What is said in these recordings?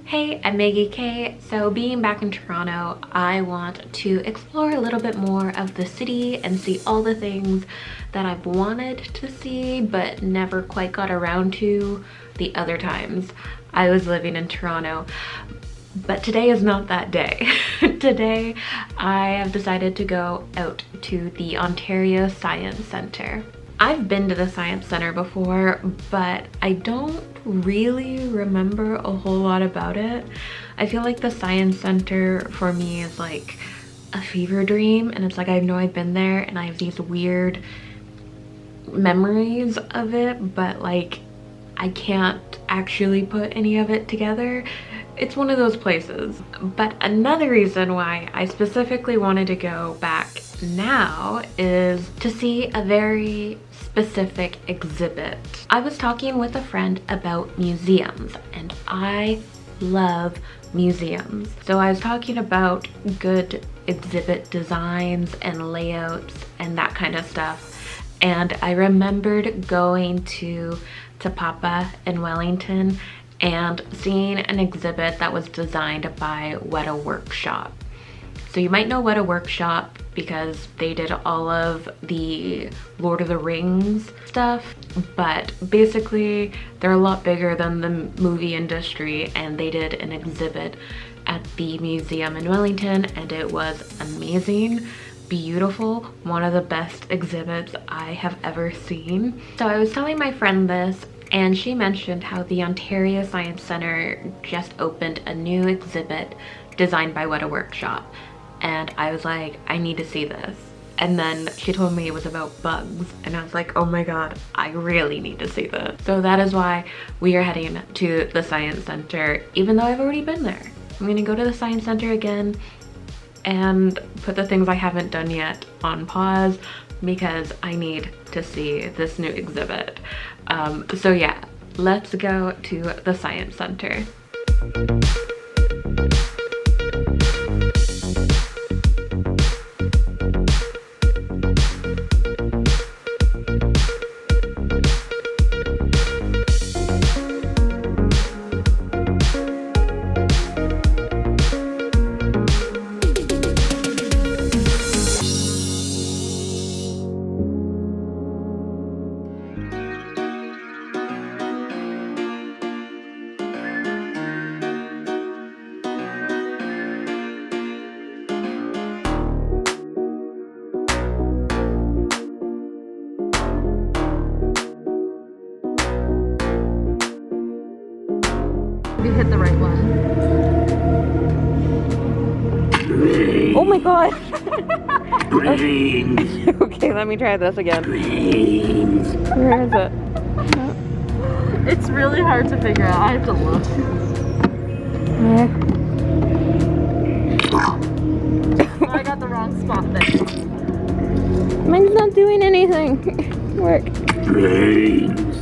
Hey, I'm Meggie Kay. So being back in Toronto, I want to explore a little bit more of the city and see all the things that I've wanted to see but never quite got around to the other times I was living in Toronto. But today is not that day. Today I have decided to go out to the Ontario Science Centre. I've been to the Science Centre before, but I don't really remember a whole lot about it. I feel like the Science Centre for me is like a fever dream, and it's like I know I've been there and I have these weird memories of it, but like I can't actually put any of it together. It's one of those places. But another reason why I specifically wanted to go back now is to see a very specific exhibit. I was talking with a friend about museums, and I love museums. So I was talking about good exhibit designs and layouts and that kind of stuff. And I remembered going to Papa in Wellington and seeing an exhibit that was designed by Weta Workshop. So you might know Weta Workshop because they did all of the Lord of the Rings stuff, but basically they're a lot bigger than the movie industry, and they did an exhibit at the museum in Wellington and it was amazing, beautiful, one of the best exhibits I have ever seen. So I was telling my friend this, and she mentioned how the Ontario Science Centre just opened a new exhibit designed by Weta Workshop. And I was like, I need to see this. And then she told me it was about bugs. And I was like, oh my God, I really need to see this. So that is why we are heading to the Science Centre, even though I've already been there. I'm gonna go to the Science Centre again and put the things I haven't done yet on pause because I need to see this new exhibit. So yeah, let's go to the Science Centre. You hit the right one. Oh my God. Brains. Okay, let me try this again. Brains. Where is it? It's really hard to figure out. I have to look. Oh, I got the wrong spot there. Mine's not doing anything. Work. Brains.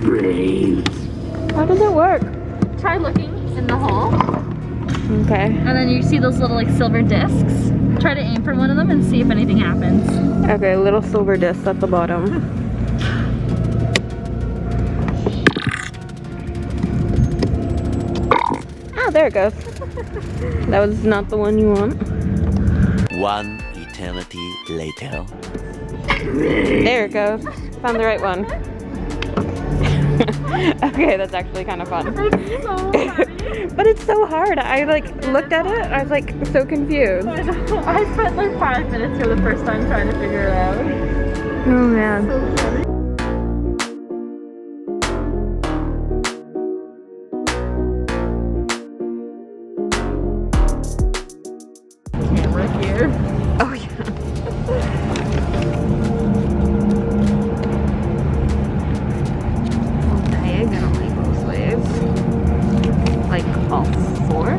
Brains. How does it work? Try looking in the hole, Okay. and then you see those little like silver discs. Try to aim for one of them and see if anything happens. Okay, little silver disc at the bottom. Ah, there it goes. That was not the one you want. One eternity later. There it goes. Found the right one. Okay, that's actually kind of fun. It's so funny. But it's so hard. I like looked at it, I was like so confused. I spent like 5 minutes for the first time trying to figure it out. Oh man. So funny. Camera here. Oh yeah. Diagonally both ways. Like all four.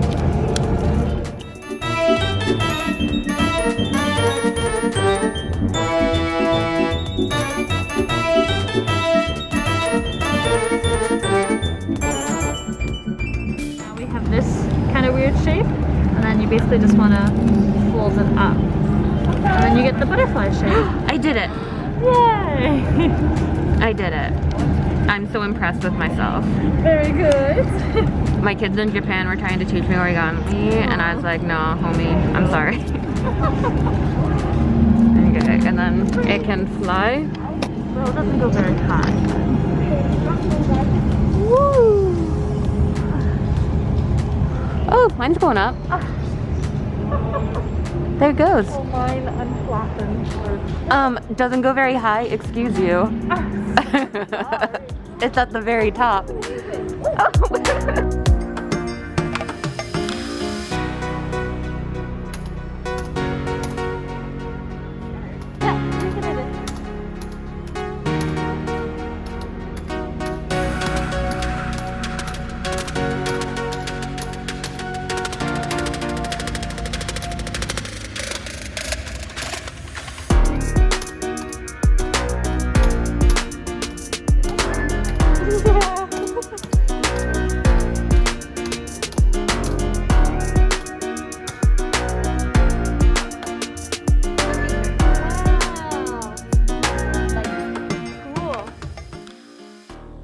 Now we have this kind of weird shape, and then you basically just want to fold it up. And then you get the butterfly shape. I did it. Yay! I did it. I'm so impressed with myself. Very good. My kids in Japan were trying to teach me origami, and I was like, no, homie, I'm sorry. Okay, and then it can fly. Well, it doesn't go very high. Woo! Oh, mine's going up. There it goes. Oh, mine unflattened. Doesn't go very high, excuse you. It's at the very top.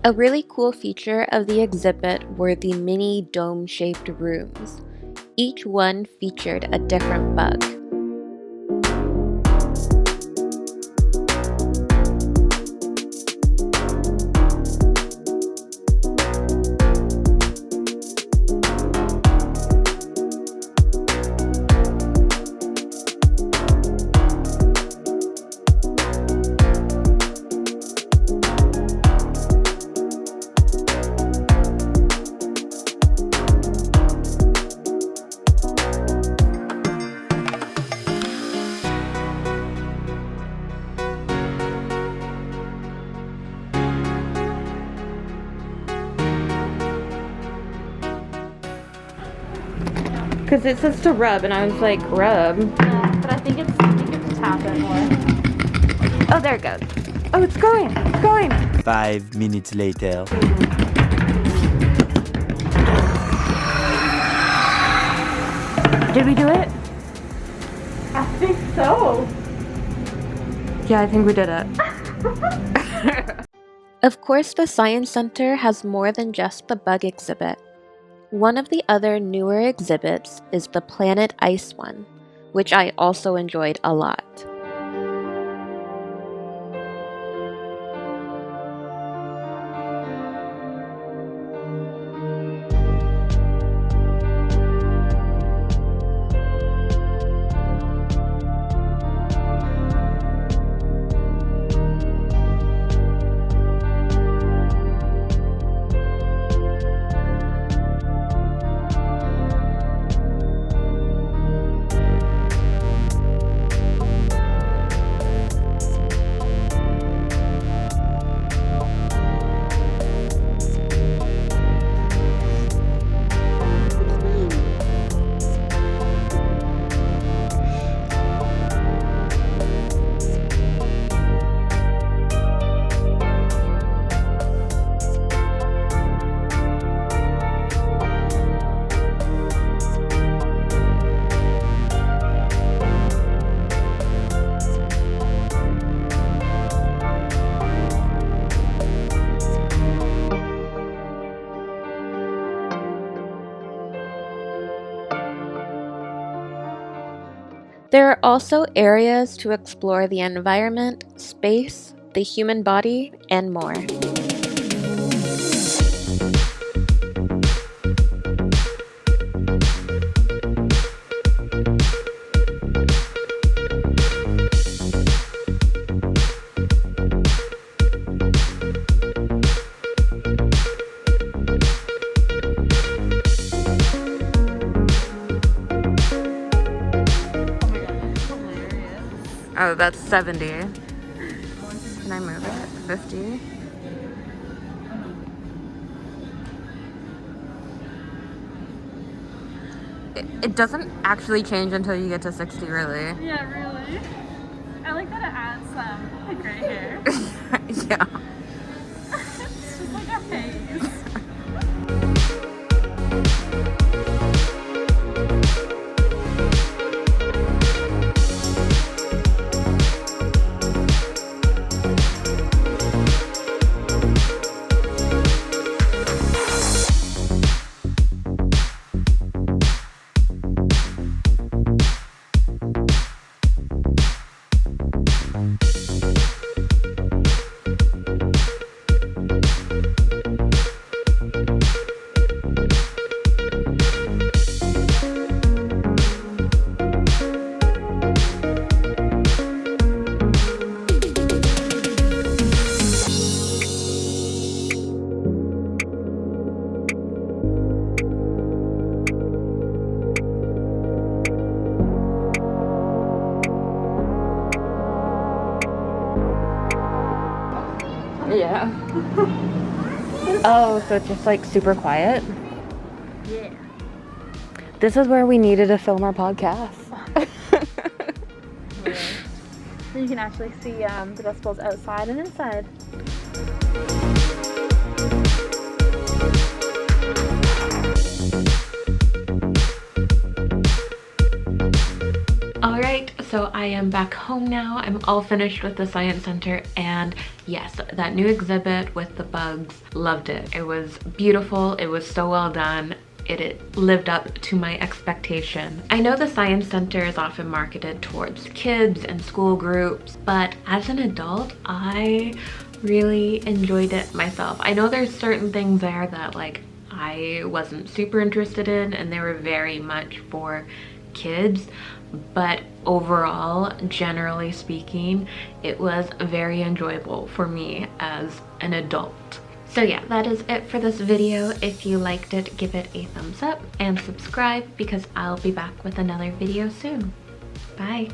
A really cool feature of the exhibit were the mini dome-shaped rooms. Each one featured a different bug. Because it says to rub, and I was like, rub. Yeah, but I think it's tap it more. Oh, there it goes. Oh, it's going. It's going. 5 minutes later. Did we do it? I think so. Yeah, I think we did it. Of course, the Science Center has more than just the bug exhibit. One of the other newer exhibits is the Planet Ice one, which I also enjoyed a lot. There are also areas to explore the environment, space, the human body, and more. Oh, that's 70. Can I move it? 50? It doesn't actually change until you get to 60, really. Yeah, really. I like that it adds like gray hair. Yeah. It's just like a phase. Oh, so it's just like super quiet? Yeah. This is where we needed to film our podcast. So you can actually see the decibels outside and inside. Alright, so I am back home now. I'm all finished with the Science Center, and yes, that new exhibit with the bugs, loved it. It was beautiful, it was so well done. It lived up to my expectation. I know the Science Center is often marketed towards kids and school groups, but as an adult, I really enjoyed it myself. I know there's certain things there that like I wasn't super interested in, and they were very much for kids, but overall, generally speaking, it was very enjoyable for me as an adult. So yeah, that is it for this video. If you liked it, give it a thumbs up and subscribe because I'll be back with another video soon. Bye.